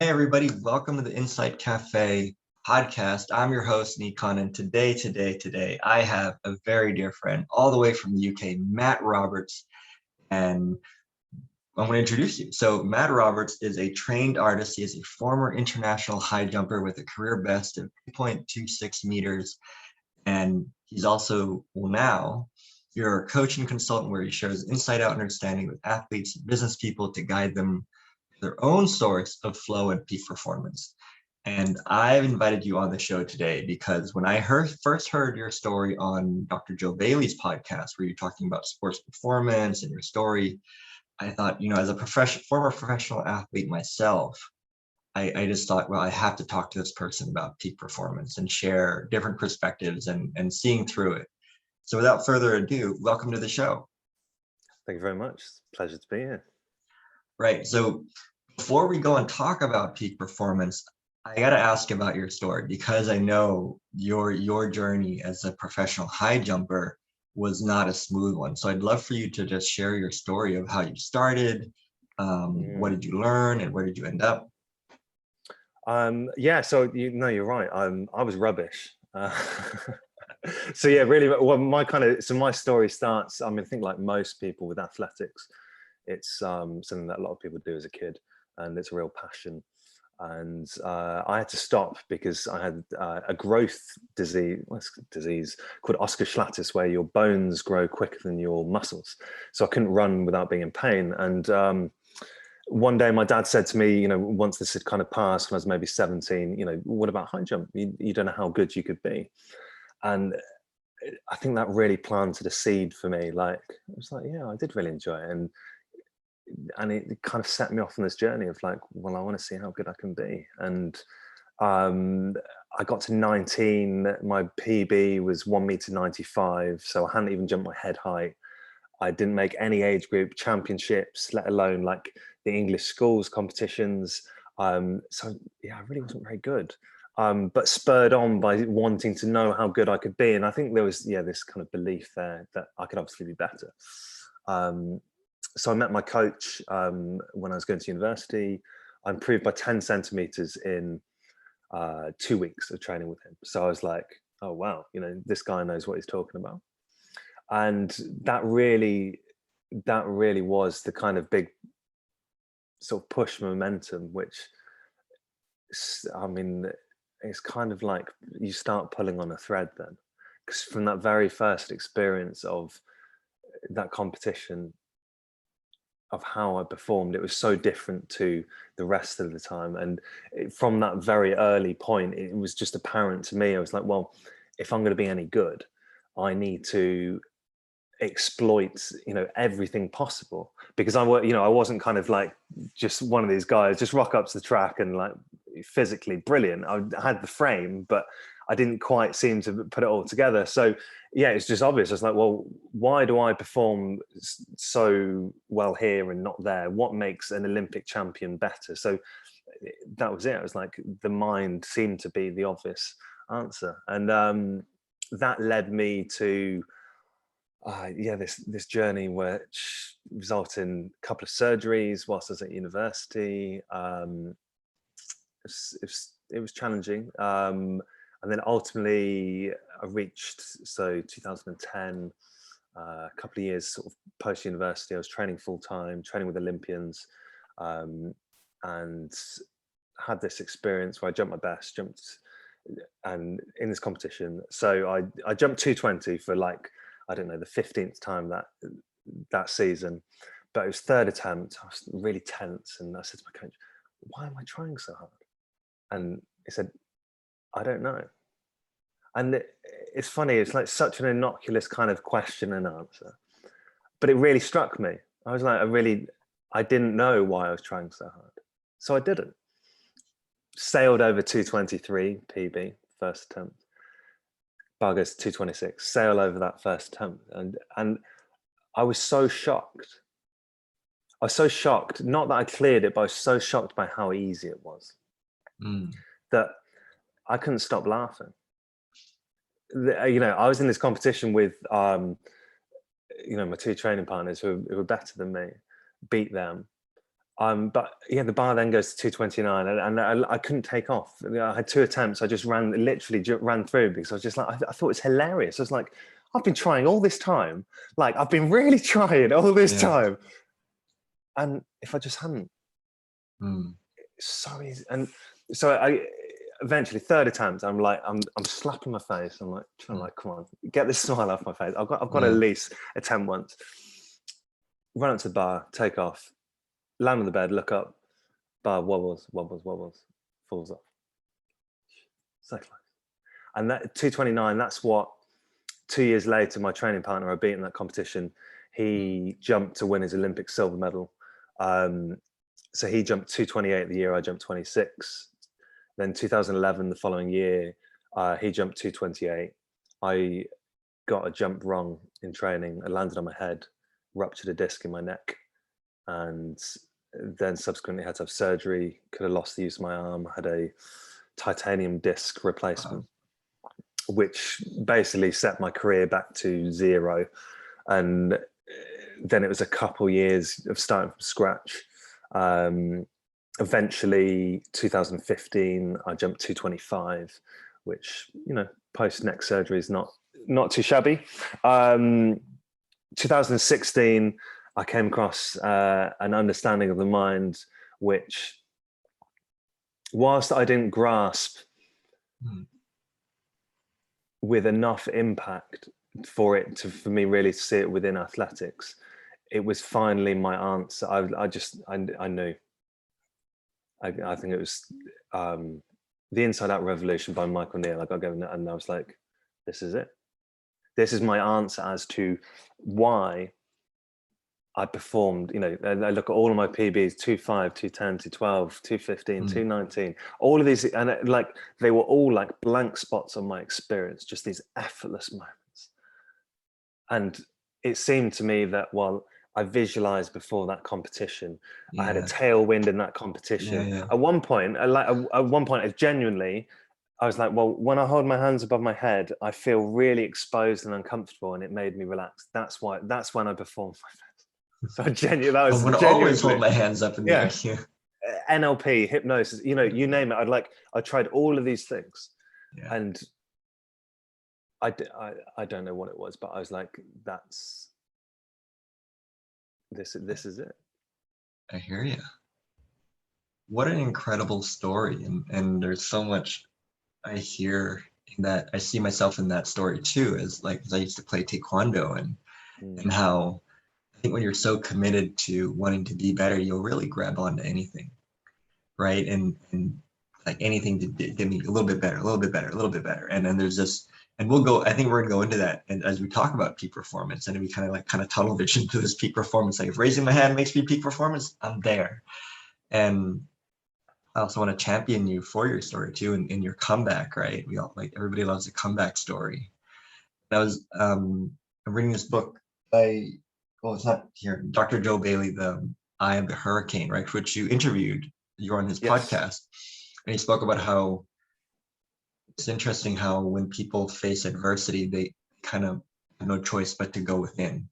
Hey everybody, welcome to the Insight Cafe podcast. I'm your host, Nikon, and today, I have a very dear friend all the way from the UK, Matt Roberts, and I'm going to introduce you. So Matt Roberts is a trained artist. He is a former international high jumper with a career best of 2.26 meters, and he's also, well now, you're a coach and consultant where he shares insight out understanding with athletes and business people to guide them their own source of flow and peak performance. And I've invited you on the show today because when I first heard your story on Dr. 𝗲𝘀𝘀𝐿𝑎𝑐𝑠e podcast, where you're talking about sports performance and your story, I thought, as a former professional athlete myself, I just thought, well, I have to talk to this person about peak performance and share different perspectives and seeing through it. So without further ado, welcome to the show. Thank you very much. It's a pleasure to be here. Right. So before we go and talk about peak performance, I got to ask about your story because I know your journey as a professional high jumper was not a smooth one. So I'd love for you to just share your story of how you started, what did you learn, and where did you end up? Yeah, so you're right. I was rubbish. So yeah, really, well, my story starts. I think like most people with athletics, it's something that a lot of people do as a kid, and it's a real passion. And I had to stop because I had a growth disease called 𝗥𝘁𝗪𝗃, where your bones grow quicker than your muscles. So I couldn't run without being in pain. And one day my dad said to me, once this had kind of passed when I was maybe 17, what about high jump? You don't know how good you could be. And I think that really planted a seed for me. Like, it was like, yeah, I did really enjoy it. And it kind of set me off on this journey of like, well, I want to see how good I can be. And I got to 19, my PB was 1.95 m. So I hadn't even jumped my head height. I didn't make any age group championships, let alone like the English schools competitions. So yeah, I really wasn't very good. But spurred on by wanting to know how good I could be. And I think there was, this kind of belief there that I could obviously be better. So I met my coach when I was going to university. I improved by 10 centimeters in 2 weeks of training with him. So I was like, oh, wow, this guy knows what he's talking about. And that really was the kind of big sort of push momentum, which, it's kind of like you start pulling on a thread then. Because from that very first experience of that competition, of how I performed, it was so different to the rest of the time. And from that very early point, it was just apparent to me. I was like, well, if I'm going to be any good, I need to exploit everything possible, because I wasn't kind of like just one of these guys just rock up to the track and like physically brilliant. I had the frame, but I didn't quite seem to put it all together. So yeah, it's just obvious. I was like, well, why do I perform so well here and not there? What makes an Olympic champion better? So that was it. It was like the mind seemed to be the obvious answer, and that led me to this journey, which resulted in a couple of surgeries whilst I was at university. It was challenging. And then ultimately I reached, 2010, a couple of years sort of post-university, I was training full-time, training with Olympians, and had this experience where I jumped my best, and in this competition. So I jumped 220 for like, I don't know, the 15th time that season, but it was third attempt. I was really tense, and I said to my coach, why am I trying so hard? And he said, I don't know. And it's funny, it's like such an innocuous kind of question and answer, but it really struck me. I was like, I didn't know why I was trying so hard. So I didn't. Sailed over 223 PB, first attempt. Buggers 226, sail over that first attempt. And I was so shocked. I was so shocked, not that I cleared it, but I was so shocked by how easy it was that I couldn't stop laughing. I was in this competition with, my two training partners who were better than me, beat them. But yeah, the bar then goes to 229, and I couldn't take off. I had 2 attempts. I just literally ran through, because I was just like, I thought it was hilarious. I was like, I've been trying all this time. Like, I've been really trying all this time. And if I just hadn't, it's so easy. And so I eventually, 3rd attempt, I'm like, I'm slapping my face. I'm like, trying to, like, come on, get this smile off my face. I've got to at least attempt once. Run up to the bar, take off, land on the bed, look up, bar wobbles, falls off. So close. And that 229, that's what 2 years later, my training partner I beat in that competition, he jumped to win his Olympic silver medal. So he jumped 228 the year I jumped 26. Then 2011, the following year, he jumped 228. I got a jump wrong in training. I landed on my head, ruptured a disc in my neck, and then subsequently had to have surgery. Could have lost the use of my arm. Had a titanium disc replacement, which basically set my career back to 0. And then it was a couple years of starting from scratch. Eventually 2015, I jumped 225, which, you know, post neck surgery is not too shabby. 2016, I came across an understanding of the mind, which, whilst I didn't grasp with enough impact for me really to see it within athletics, it was finally my answer. I knew. I think it was The Inside Out Revolution by Michael Neal. I got given it, and I was like, this is it. This is my answer as to why I performed. You know, I look at all of my PBs, 2.5, 2.10, 2.12, 2.15, 2.19, all of these, and like, they were all like blank spots on my experience, just these effortless moments. And it seemed to me that while I visualized before that competition, I had a tailwind in that competition. At one point, I genuinely, I was like, well, when I hold my hands above my head, I feel really exposed and uncomfortable, and it made me relax. That's when I performed my best. So genuinely, that was I'm gonna always hold my hands up in the air. Yeah. NLP, hypnosis, you know, you name it. I tried all of these things, and I don't know what it was, but I was like, this is it. I hear you. What an incredible story, and there's so much I hear in that. I see myself in that story too, as I used to play taekwondo, and how I think when you're so committed to wanting to be better, you'll really grab onto anything, right? And like anything to get me a little bit better, a little bit better, a little bit better. And then there's this, and I think we're gonna go into that, and as we talk about peak performance, and we kind of tunnel vision to this peak performance. Like, if raising my hand makes me peak performance, I'm there. And I also want to champion you for your story too, and in your comeback, right? We all, like, everybody loves a comeback story. I'm reading this book by, well, it's not here, Dr. Joe Bailey, the Eye of the Hurricane, right? Which you interviewed. You were on his podcast, and he spoke about how it's interesting how when people face adversity, they kind of have no choice but to go within,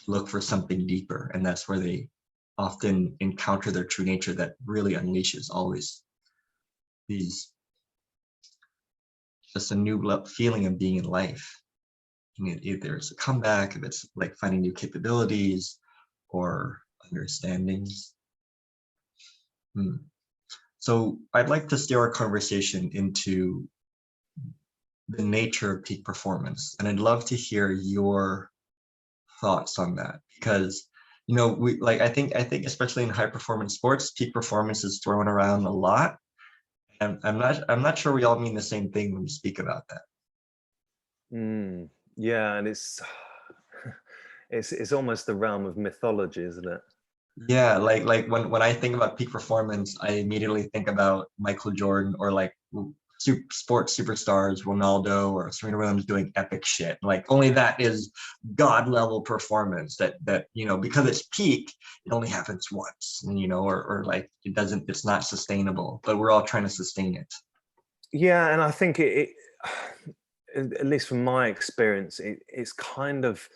look for something deeper, and that's where they often encounter their true nature that really unleashes all these just a new feeling of being in life. Either it's a comeback, if it's like finding new capabilities or understandings. So I'd like to steer our conversation into the nature of peak performance, and I'd love to hear your thoughts on that, because, you know, I think especially in high performance sports, peak performance is thrown around a lot, and I'm not sure we all mean the same thing when we speak about that. Yeah, and it's almost the realm of mythology, isn't it? Yeah, like when I think about peak performance, I immediately think about Michael Jordan, or like sports superstars, Ronaldo or Serena Williams doing epic shit. Like, only that is God level performance, that you know, because it's peak, it only happens once, and, you know, or like it's not sustainable, but we're all trying to sustain it. Yeah, and I think it at least from my experience, it's kind of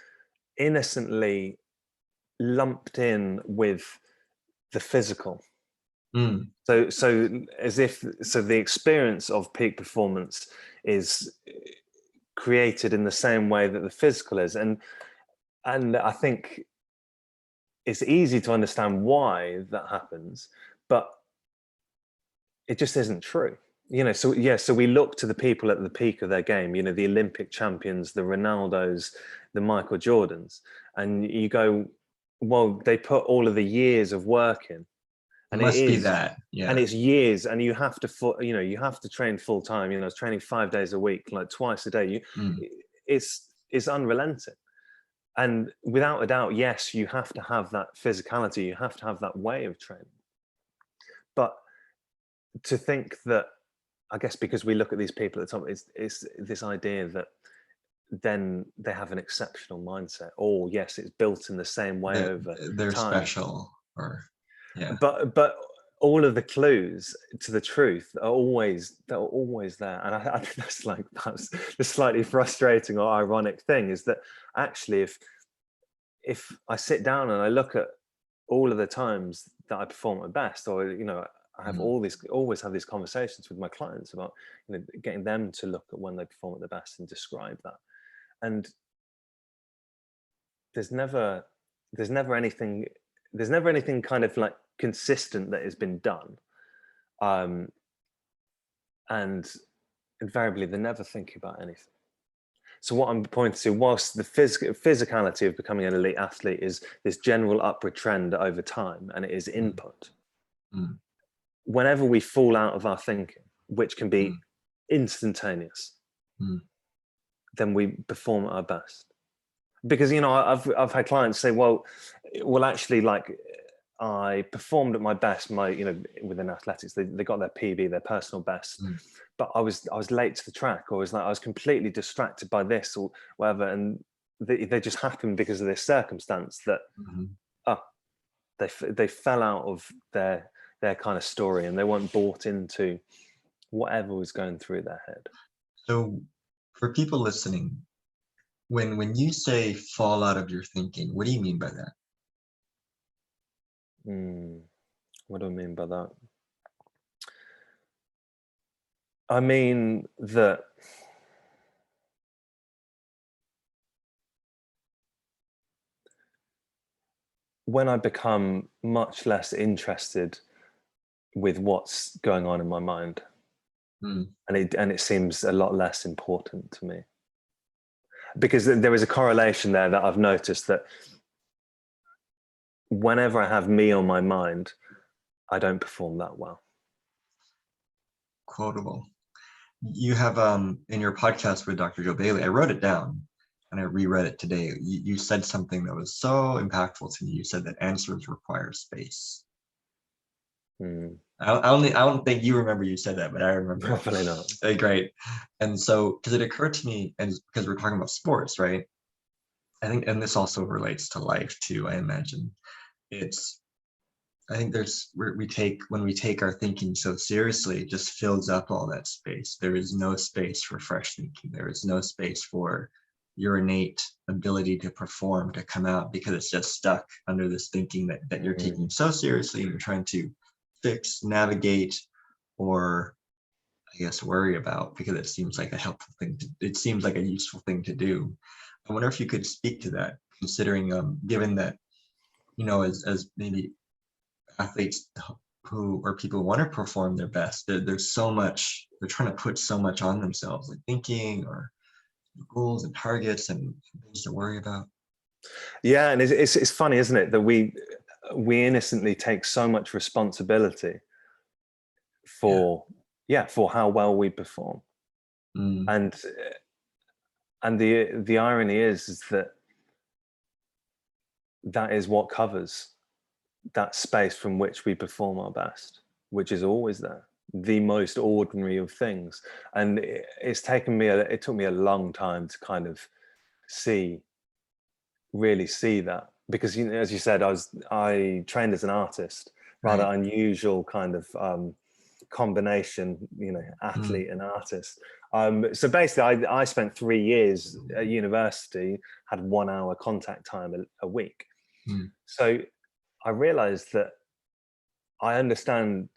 innocently lumped in with the physical. Mm. So the experience of peak performance is created in the same way that the physical is, and I think it's easy to understand why that happens, but it just isn't true. So we look to the people at the peak of their game, the Olympic champions, the Ronaldos, the Michael Jordans, and you go, well, they put all of the years of work in, It and must be that, yeah. and it's years, and you have to train full time. It's training 5 days a week, like twice a day. It's unrelenting. And without a doubt, yes, you have to have that physicality, you have to have that way of training. But to think that, I guess because we look at these people at the top, it's this idea that then they have an exceptional mindset, or yes, it's built in the same way over they're time. special, or yeah. But all of the clues to the truth are always there, and I think that's the slightly frustrating or ironic thing, is that actually if I sit down and I look at all of the times that I perform at best, or I have always have these conversations with my clients about getting them to look at when they perform at their best and describe that, and there's never anything kind of like consistent that has been done, and invariably they're never thinking about anything. So what I'm pointing to, whilst the physicality of becoming an elite athlete is this general upward trend over time, and it is input, whenever we fall out of our thinking, which can be instantaneous, then we perform at our best. Because I've had clients say, well actually, like, I performed at my best, within athletics, they got their PB, their personal best, but I was late to the track, or I was completely distracted by this or whatever, and they just happened because of this circumstance that they fell out of their kind of story, and they weren't bought into whatever was going through their head. So for people listening, when you say fall out of your thinking, what do you mean by that? What do I mean by that? I mean that when I become much less interested with what's going on in my mind, and it seems a lot less important to me, because there is a correlation there that I've noticed, that whenever I have me on my mind, I don't perform that well. Quotable. You have in your podcast with Dr. Joe Bailey, I wrote it down and I reread it today. You said something that was so impactful to me. You said that answers require space. I don't think you remember you said that, but I remember. Probably not. Great. And so, because it occurred to me, and because we're talking about sports, right? I think, and this also relates to life too, I imagine. I think when we take our thinking so seriously, it just fills up all that space. There is no space for fresh thinking. There is no space for your innate ability to perform, to come out, because it's just stuck under this thinking that you're taking so seriously, and you're trying to fix, navigate, or I guess worry about, because it seems like a helpful thing it seems like a useful thing to do. I wonder if you could speak to that, considering given that, as maybe athletes or people who want to perform their best, there's so much, they're trying to put so much on themselves, like thinking or goals and targets and things to worry about. Yeah, and it's funny, isn't it, that we innocently take so much responsibility for how well we perform. And the irony is that is what covers that space from which we perform our best, which is always there, the most ordinary of things. And it took me a long time to kind of really see that, because as you said, I trained as an artist, rather unusual kind of combination, athlete and artist. So basically I spent 3 years at university, had 1 hour contact time a week. So I realized that I understand,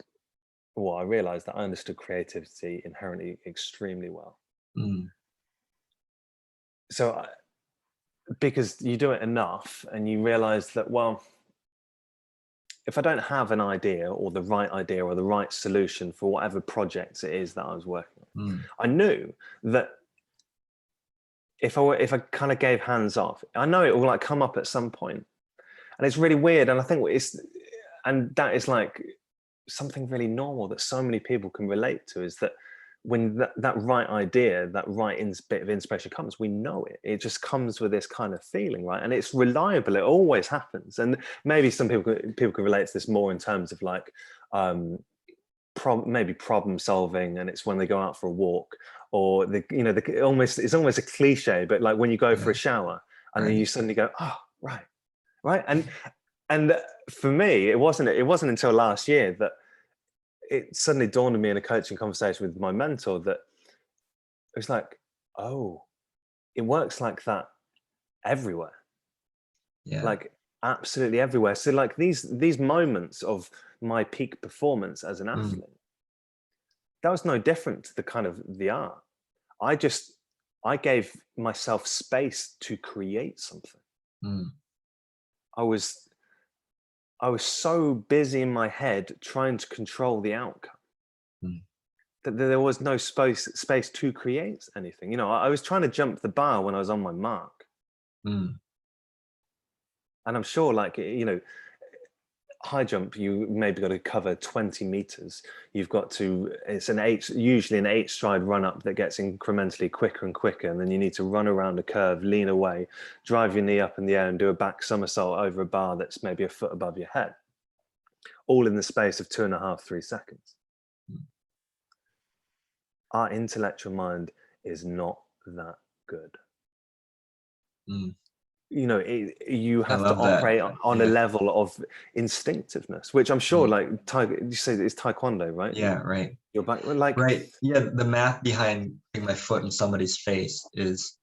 well, I realized that I understood creativity inherently extremely well. Mm, So because you do it enough and you realize that, well, if I don't have an idea or the right solution for whatever project it is that I was working on, mm, I knew that if I kind of gave hands off, I know it will like come up at some point. And it's really weird. And I think and that is like something really normal that so many people can relate to, is that when that right idea, that bit of inspiration comes, we know it. It just comes with this kind of feeling, right? And it's reliable. It always happens. And maybe some people can relate to this more in terms of like maybe problem solving, and it's when they go out for a walk, or it's almost a cliche, but like when you go for yeah, a shower and then right. you suddenly go, oh, right. And for me, it wasn't until last year that it suddenly dawned on me in a coaching conversation with my mentor that it was like, oh, it works like that everywhere, Yeah. like absolutely everywhere. So like these moments of my peak performance as an Mm, athlete, that was no different to the kind of the art. I gave myself space to create something. mm, I was so busy in my head trying to control the outcome mm, that there was no space to create anything. I was trying to jump the bar when I was on my mark. mm, And I'm sure, like, high jump, you maybe got to cover 20 meters. It's usually an 8-stride run up that gets incrementally quicker and quicker. And then you need to run around a curve, lean away, drive your knee up in the air and do a back somersault over a bar that's maybe a foot above your head, all in the space of 2.5, 3 seconds. mm, Our intellectual mind is not that good. mm. You I have to love that. operate on a Yeah. level of instinctiveness, which I'm sure, Mm, like, you say it's taekwondo, right? yeah, right. You're back, like, Right. Yeah, the math behind putting my foot in somebody's face is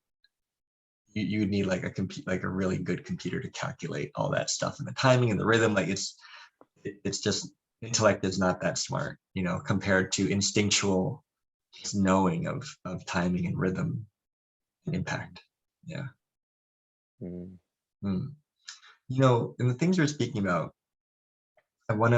you would need like like a really good computer to calculate all that stuff and the timing and the rhythm. Like it's just intellect is not that smart, compared to instinctual just knowing of timing and rhythm and impact. Yeah. mm, Hmm. And the things we're speaking about, I want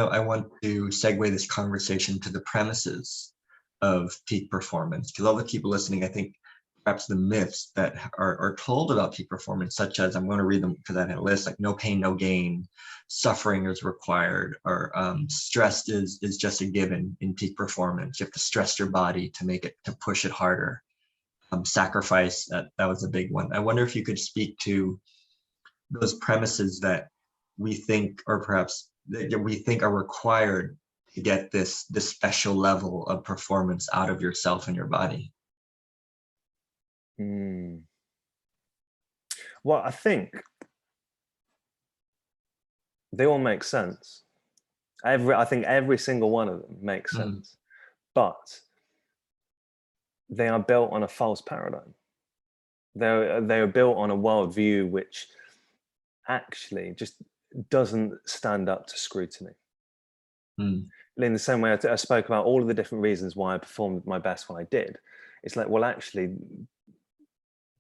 to segue this conversation to the premises of peak performance, because all the people listening, I think perhaps the myths that are told about peak performance, such as, I'm going to read them because I had a list, like no pain, no gain, suffering is required, or stress is just a given in peak performance. You have to stress your body to push it harder. Sacrifice, that was a big one. I wonder if you could speak to those premises that we think, or perhaps that we think are required to get this special level of performance out of yourself and your body. mm. Well, I think they all make sense. I think every single one of them makes Mm, sense, but they are built on a false paradigm. They are built on a worldview which actually just doesn't stand up to scrutiny. mm, In the same way I spoke about all of the different reasons why I performed my best when I did, it's like, well, actually,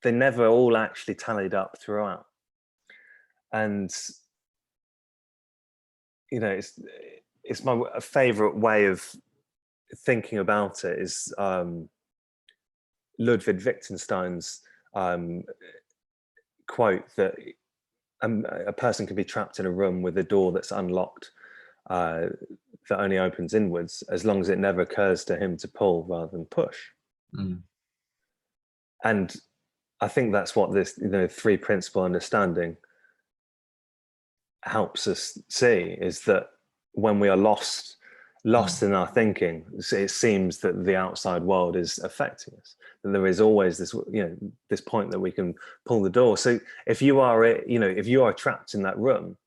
they never all actually tallied up throughout. And it's my favorite way of thinking about it is Ludwig Wittgenstein's quote that a person can be trapped in a room with a door that's unlocked, that only opens inwards, as long as it never occurs to him to pull rather than push. mm, And I think that's what this 3-principle understanding helps us see, is that when we are lost mm, in our thinking, it seems that the outside world is affecting us, that there is always this point that we can pull the door. So if you are trapped in that room,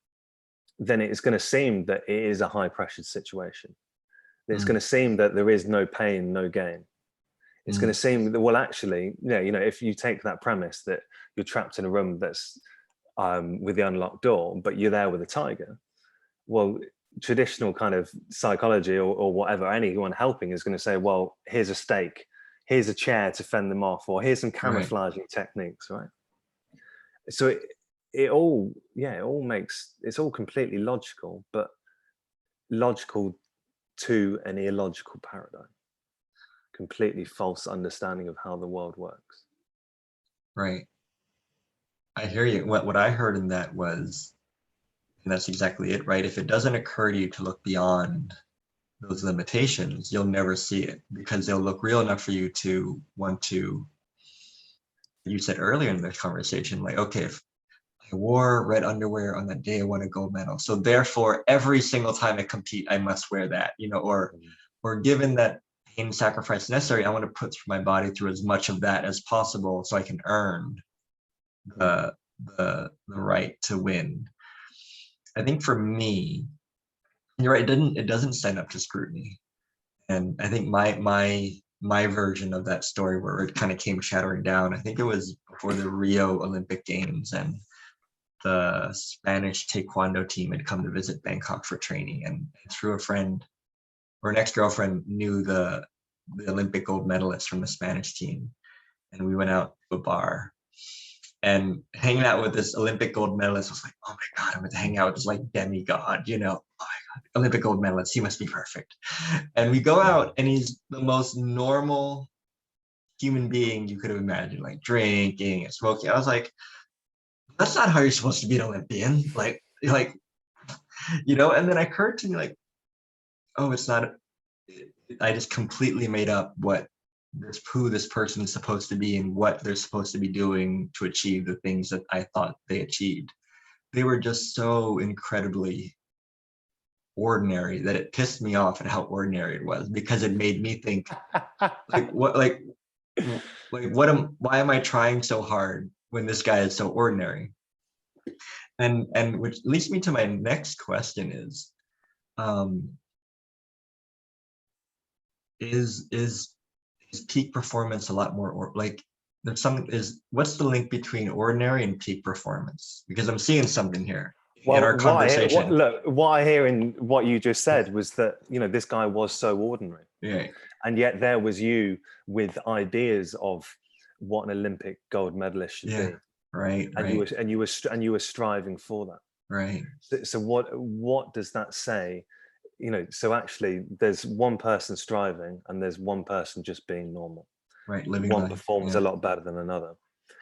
then it's going to seem that it is a high pressured situation. It's going mm, to seem that there is no pain, no gain. It's going to mm, seem that, well, actually, if you take that premise that you're trapped in a room that's with the unlocked door, but you're there with a tiger, well, traditional kind of psychology or whatever, anyone helping is going to say, well, here's a stake, here's a chair to fend them off, or here's some camouflaging techniques, right? So it all makes, it's all completely logical, but logical to an illogical paradigm. Completely false understanding of how the world works. Right. I hear you. What I heard in that was, and that's exactly it, right? If it doesn't occur to you to look beyond those limitations, you'll never see it, because they'll look real enough for you to want to, you said earlier in the conversation, like, okay, if I wore red underwear on that day I won a gold medal, so therefore every single time I compete, I must wear that, you know, or given that pain sacrifice necessary, I want to put my body through as much of that as possible so I can earn the right to win. I think for me, you're right, it doesn't stand up to scrutiny. And I think my version of that story where it kind of came shattering down, I think it was before the Rio Olympic Games, and the Spanish taekwondo team had come to visit Bangkok for training, and through a friend or an ex-girlfriend knew the Olympic gold medalist from the Spanish team, and we went out to a bar. And hanging out with this Olympic gold medalist was like, oh my God, I'm going to hang out with this like demigod, you know, oh my God, Olympic gold medalist, he must be perfect. And we go out and he's the most normal human being you could have imagined, like drinking and smoking. I was like, that's not how you're supposed to be an Olympian. Like, you know, and then it occurred to me like, oh, it's not, I just completely made up who this person is supposed to be and what they're supposed to be doing to achieve the things that I thought they achieved. They were just so incredibly ordinary that it pissed me off at how ordinary it was, because it made me think, why am I trying so hard when this guy is so ordinary? And which leads me to my next question is peak performance a lot more, or like there's something, what's the link between ordinary and peak performance? Because I'm seeing something here in our conversation. What I hear in what you just said was that, you know, this guy was so ordinary. Yeah. And yet there was you with ideas of what an Olympic gold medalist should be. Right. And you were striving for that. Right. So what does that say? You know, so actually there's one person striving and there's one person just being normal. Right. Living one life. performs a lot better than another.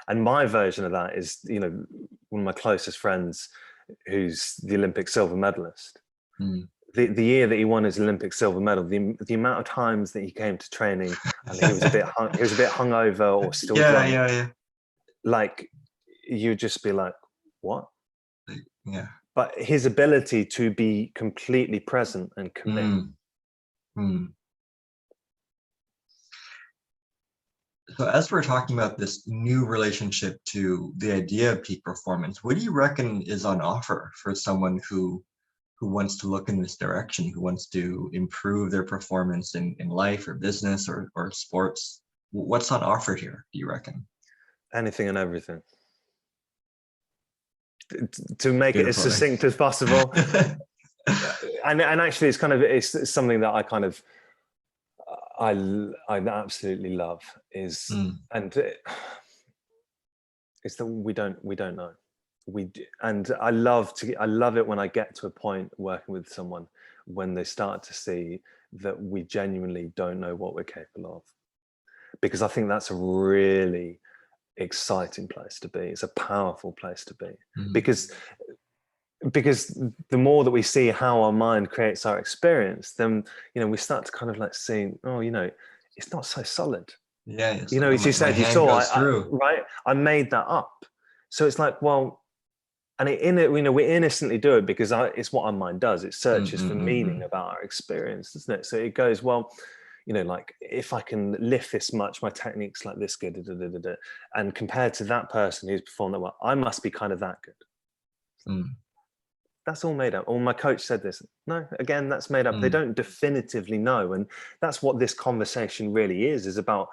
And my version of that is, you know, one of my closest friends who's the Olympic silver medalist. The year that he won his Olympic silver medal, the amount of times that he came to training and he was a bit hungover or still drunk. Yeah. Like, you'd just be like, what? Yeah. But his ability to be completely present and commit. So as we're talking about this new relationship to the idea of peak performance, what do you reckon is on offer for someone who wants to look in this direction, who wants to improve their performance in life or business or sports? What's on offer here, do you reckon? Anything and everything. To make it as succinct as possible. and actually it's something that I absolutely love is, and it's that we don't know. And I love it when I get to a point working with someone when they start to see that we genuinely don't know what we're capable of, because I think that's a really exciting place to be. It's a powerful place to be, because the more that we see how our mind creates our experience, then, you know, we start to kind of like see, oh, you know, it's not so solid. Yeah. You know, as you said, you saw, right? I made that up. So it's like, well, and you know, we innocently do it because it's what our mind does. It searches for meaning about our experience, doesn't it? So it goes, well, you know, like, if I can lift this much, my technique's like this good, and compared to that person who's performed that well, I must be kind of that good. That's all made up. Or my coach said this. No, again, that's made up. They don't definitively know. And that's what this conversation really is about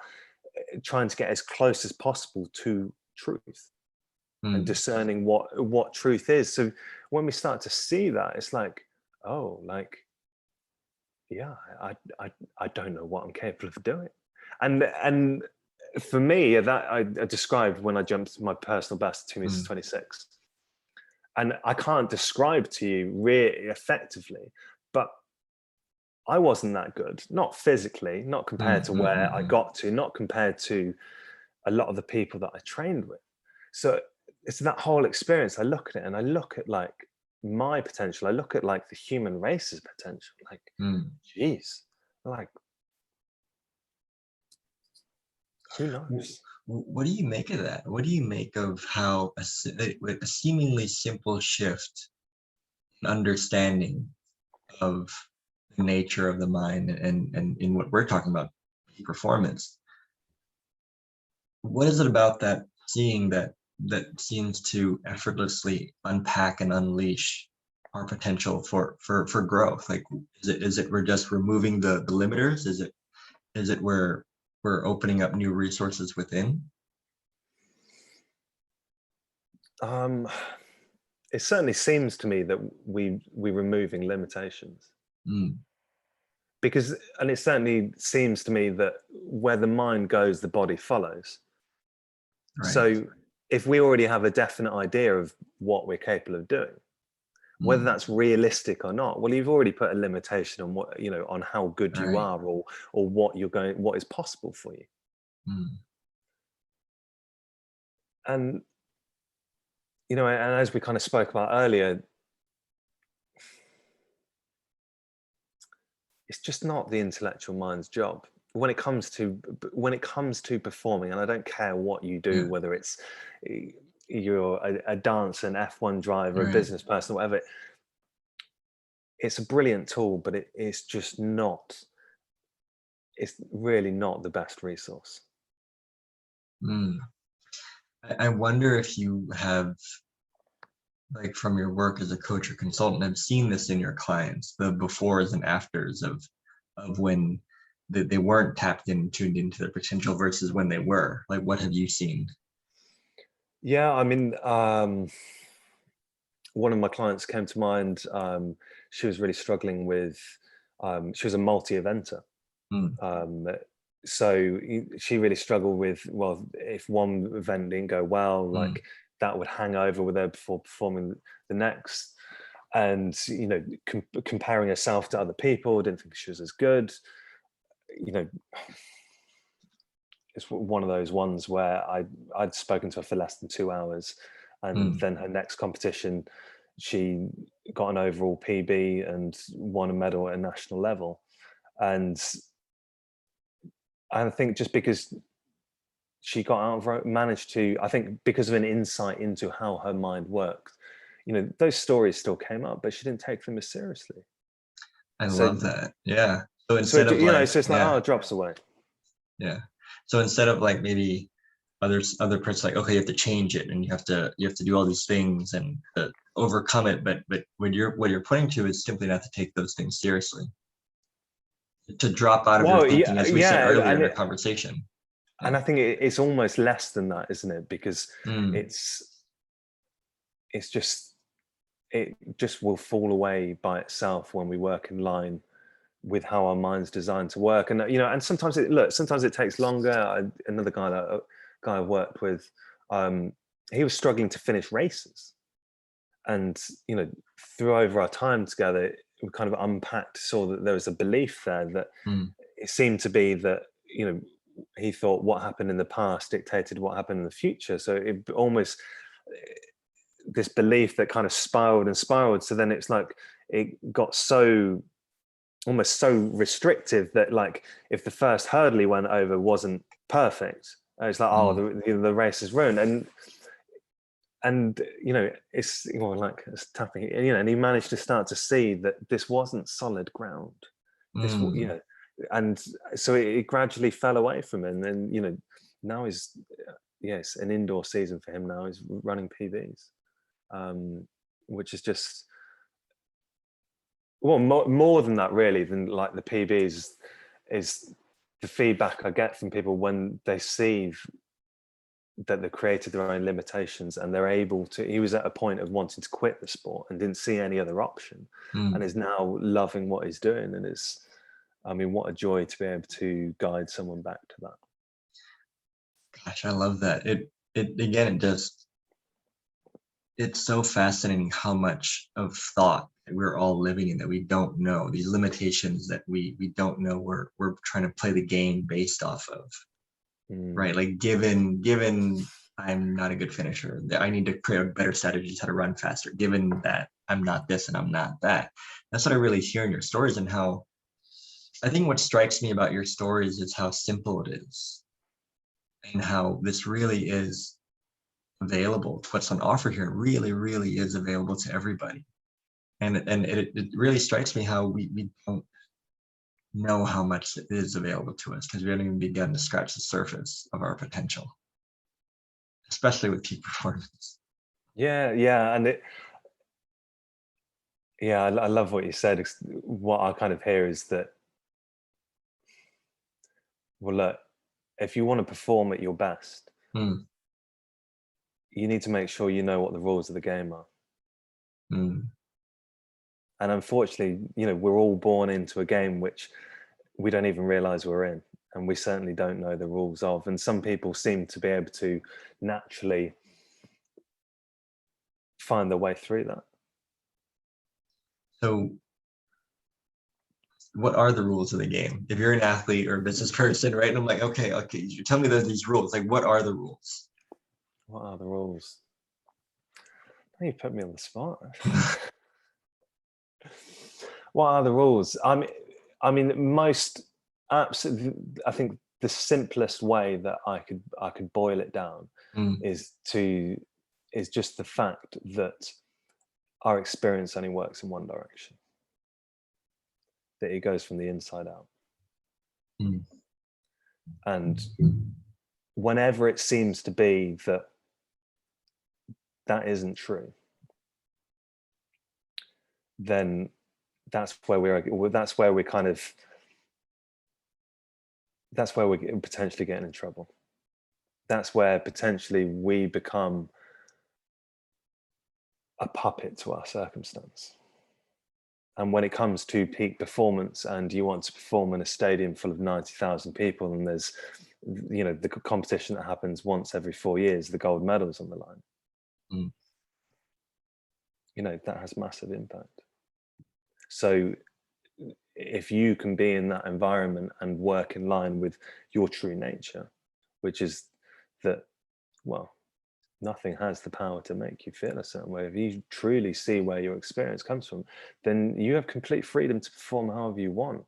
trying to get as close as possible to truth and discerning what truth is. So when we start to see that, it's like, oh, like, yeah, I don't know what I'm capable of doing. And for me, that I described when I jumped my personal best 2 meters 26. And I can't describe to you really effectively, but I wasn't that good, not physically, not compared to where I got to, not compared to a lot of the people that I trained with. So it's that whole experience. I look at it and I look at like my potential. I look at like the human race's potential. Like, geez, like, who knows? What do you make of that? What do you make of how a seemingly simple shift in understanding of the nature of the mind and in what we're talking about, performance? What is it about that seeing that seems to effortlessly unpack and unleash our potential for growth? Like, is it we're just removing the limiters? Is it we're opening up new resources within? It certainly seems to me that we're removing limitations. Because, and it certainly seems to me that where the mind goes, the body follows. Right. So if we already have a definite idea of what we're capable of doing, whether that's realistic or not, well, you've already put a limitation on what, you know, on how good you are, or what what is possible for you. And, you know, and as we kind of spoke about earlier, it's just not the intellectual mind's job when it comes to performing. And I don't care what you do, whether it's you're a dancer, an F1 driver, a business person, whatever. It's a brilliant tool, but it's just not. It's really not the best resource. I wonder if you have, like, from your work as a coach or consultant, I've seen this in your clients, the befores and afters of when they weren't tapped in, tuned into their potential versus when they were. Like, what have you seen? Yeah, I mean, one of my clients came to mind. She was really struggling with, she was a multi-eventer. So she really struggled with, well, if one event didn't go well, like that would hang over with her before performing the next. And, you know, comparing herself to other people, didn't think she was as good. You know, it's one of those ones where I'd spoken to her for less than 2 hours. And then her next competition, she got an overall PB and won a medal at a national level. And I think just because she got out of, managed to, I think because of an insight into how her mind worked, you know, those stories still came up, but she didn't take them as seriously. I love that. Yeah. So instead of, you know, like, so it's like, oh, it drops away. Yeah. So instead of like maybe other parts, like, okay, you have to change it and you have to do all these things and overcome it, but what you're pointing to is simply not to take those things seriously, to drop out of your thinking, as we said earlier in the conversation. And I think it's almost less than that, isn't it? Because it just will fall away by itself when we work in line with how our mind's designed to work. And, you know, and sometimes it takes longer. Another guy I worked with, he was struggling to finish races. And, you know, through over our time together, we kind of unpacked, saw that there was a belief there that it seemed to be that, you know, he thought what happened in the past dictated what happened in the future. So it almost, this belief that kind of spiraled and spiraled. So then it's like, it got almost so restrictive that, like, if the first hurdle he went over wasn't perfect, it's like, oh, the race is ruined. And you know, it's, you know, like, it's tapping, you know, and he managed to start to see that this wasn't solid ground. This, you know, and so it gradually fell away from him. And, you know, now he's, yes, an indoor season for him now. He's running PBs, which is just, well, more than that, really, than like the PBs, is the feedback I get from people when they see that they've created their own limitations, and they're able to, he was at a point of wanting to quit the sport and didn't see any other option, and is now loving what he's doing. And it's, I mean, what a joy to be able to guide someone back to that. Gosh, I love that. It's so fascinating how much of thought that we're all living in that we don't know, these limitations that we don't know we're trying to play the game based off of. Right? Like given I'm not a good finisher, I need to create a better strategy how to run faster. Given that I'm not this and I'm not that. That's what I really hear in your stories, and how I think what strikes me about your stories is how simple it is, and how this really is available. What's on offer here really, really is available to everybody. And it really strikes me how we don't know how much it is available to us, because we haven't even begun to scratch the surface of our potential, especially with peak performance. Yeah, and I love what you said. What I kind of hear is that, well, look, if you want to perform at your best, you need to make sure you know what the rules of the game are. And unfortunately, we're all born into a game which we don't even realize we're in, and we certainly don't know the rules of. And some people seem to be able to naturally find their way through that. So what are the rules of the game? If you're an athlete or a business person, right? And I'm like, okay, you tell me there's these rules. Like, what are the rules? What are the rules? You put me on the spot. What are the rules? I mean, I think the simplest way that I could boil it down is just the fact that our experience only works in one direction. That it goes from the inside out. And whenever it seems to be that isn't true, then that's where we potentially getting in trouble. That's where potentially we become a puppet to our circumstance. And when it comes to peak performance, and you want to perform in a stadium full of 90,000 people, and there's, the competition that happens once every 4 years, the gold medals on the line, that has massive impact. So if you can be in that environment and work in line with your true nature, which is that, well, nothing has the power to make you feel a certain way. If you truly see where your experience comes from, then you have complete freedom to perform however you want.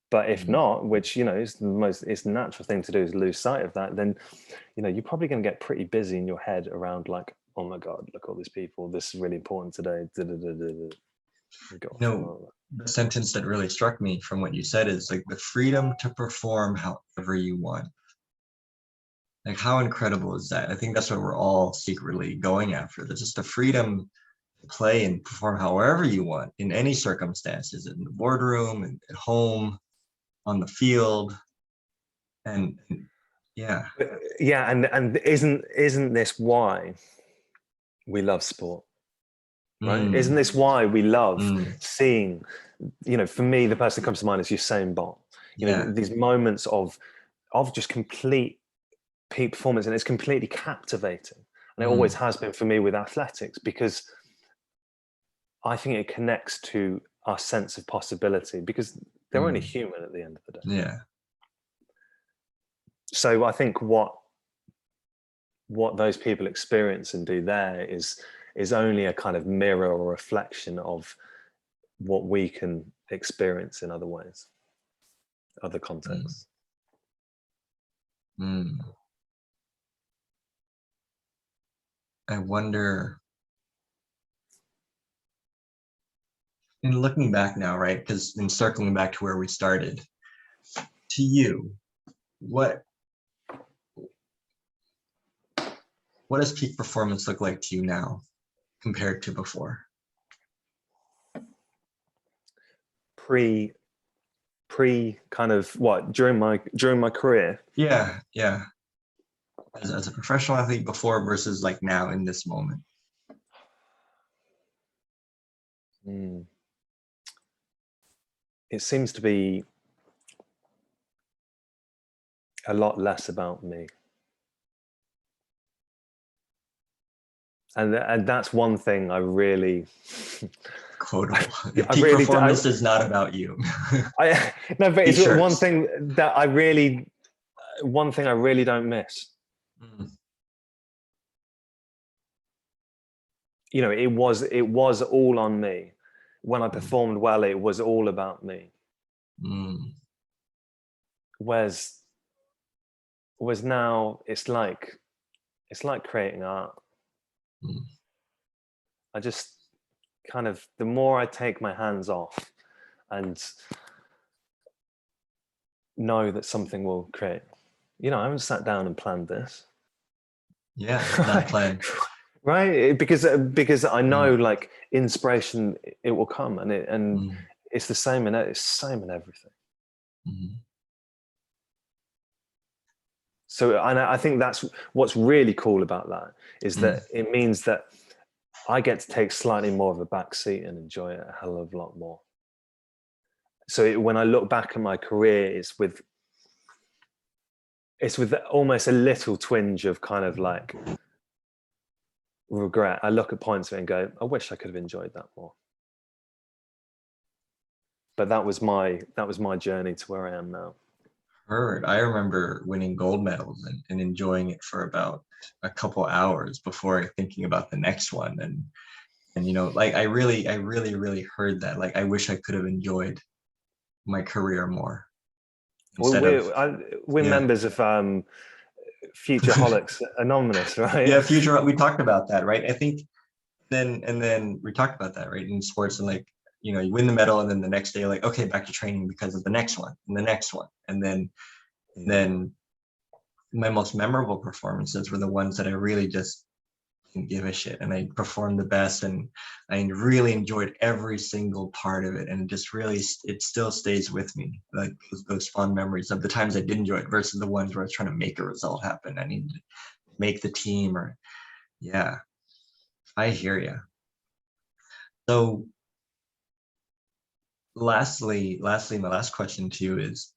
But if not, which, is it's the natural thing to do, is lose sight of that, then, you're probably going to get pretty busy in your head around like, oh my God, look, all these people, this is really important today. The sentence that really struck me from what you said is like the freedom to perform however you want. Like, how incredible is that? I think that's what we're all secretly going after. There's just the freedom to play and perform however you want in any circumstances, in the boardroom, and at home, on the field. And and isn't this why we love sport? Right? Isn't this why we love seeing, for me, the person that comes to mind is Usain Bolt. These moments of just complete peak performance, and it's completely captivating. And it always has been for me with athletics, because I think it connects to our sense of possibility, because they're only human at the end of the day. Yeah. So I think what those people experience and do there is only a kind of mirror or reflection of what we can experience in other ways, other contexts. I wonder, in looking back now, right? Because in circling back to where we started, to you, what does peak performance look like to you now compared to before? Pre kind of what, during my career? Yeah. as a professional athlete before versus like now in this moment? It seems to be a lot less about me. And that's one thing I really Quotable. I Peak really performance is not about you. No, but it's T-shirts. one thing I really don't miss. You know, it was all on me. When I performed well, it was all about me. Whereas now it's like creating art. I just kind of, the more I take my hands off and know that something will create. You know, I haven't sat down and planned this. Yeah, it's not planned. Right? Because I know like inspiration, it will come, and it's the same in everything. So, and I think that's what's really cool about that, is that it means that I get to take slightly more of a back seat and enjoy it a hell of a lot more. So when I look back at my career, it's with almost a little twinge of kind of like regret. I look at points of it and go, I wish I could have enjoyed that more. But that was my journey to where I am now. I remember winning gold medals and enjoying it for about a couple hours before thinking about the next one. And you know, like I really heard that. Like, I wish I could have enjoyed my career more. We're members of 𝗲𝘅𝗽𝗹𝘀cie Anonymous, right? Yeah, future. We talked about that, right? I think then we talked about that, right? In sports, and like, you know, you win the medal, and then the next day, like, okay, back to training because of the next one and the next one, and then my most memorable performances were the ones that I really just didn't give a shit, and I performed the best, and I really enjoyed every single part of it, and it still stays with me, like those fond memories of the times I did enjoy it versus the ones where I was trying to make a result happen. I need to make the team, or yeah, I hear you. So lastly, my last question to you is,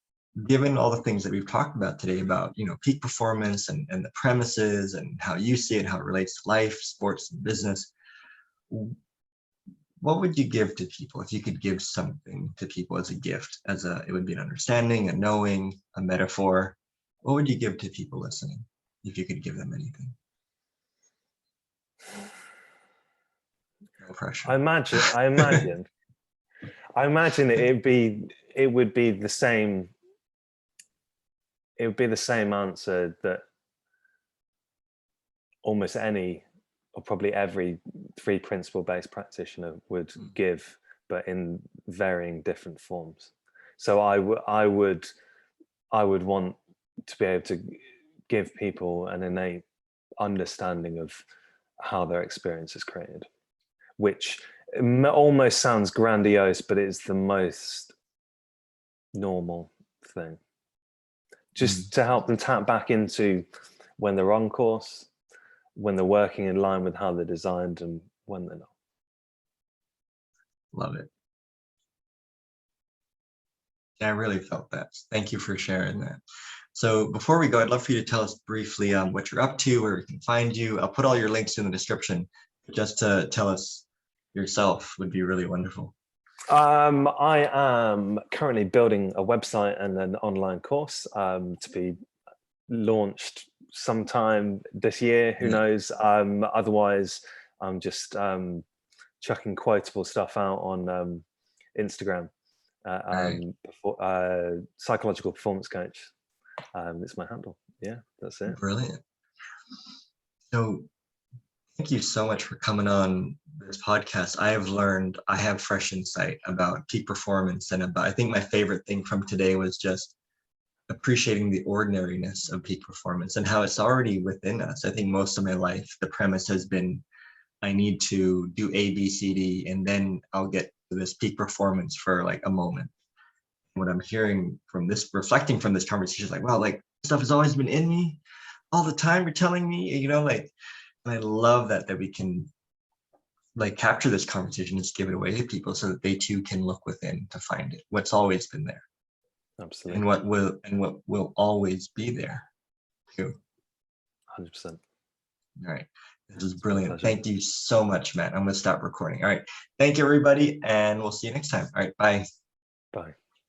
given all the things that we've talked about today about, you know, peak performance and the premises and how you see it, how it relates to life, sports, and business, what would you give to people if you could give something to people as a gift, it would be an understanding, a knowing, a metaphor? What would you give to people listening if you could give them anything? No pressure. I imagine it would be the same. It would be the same answer that almost any, or probably every, 3 principle-based practitioner would give, but in varying different forms. So I would want to be able to give people an innate understanding of how their experience is created, which almost sounds grandiose, but it's the most normal thing. Just to help them tap back into when they're on course, when they're working in line with how they're designed, and when they're not. Love it. Yeah, I really felt that. Thank you for sharing that. So before we go, I'd love for you to tell us briefly what you're up to, where we can find you. I'll put all your links in the description, but just to tell us yourself would be really wonderful. I am currently building a website and an online course to be launched sometime this year. Who knows? Otherwise, I'm just chucking quotable stuff out on Instagram. Psychological performance coach. It's my handle. Yeah, that's it. Brilliant. So thank you so much for coming on this podcast. I have fresh insight about peak performance, and I think my favorite thing from today was just appreciating the ordinariness of peak performance and how it's already within us. I think most of my life, the premise has been, I need to do A, B, C, D, and then I'll get to this peak performance for like a moment. What I'm hearing from this, reflecting from this conversation, is like, wow, like stuff has always been in me all the time. You're telling me, you know, like, and I love that we can like capture this conversation, just give it away to people so that they too can look within to find it, what's always been there. Absolutely. And what will always be there too. 100%. All right. This is brilliant. Thank you so much, Matt. I'm going to stop recording. All right. Thank you, everybody. And we'll see you next time. All right. Bye. Bye.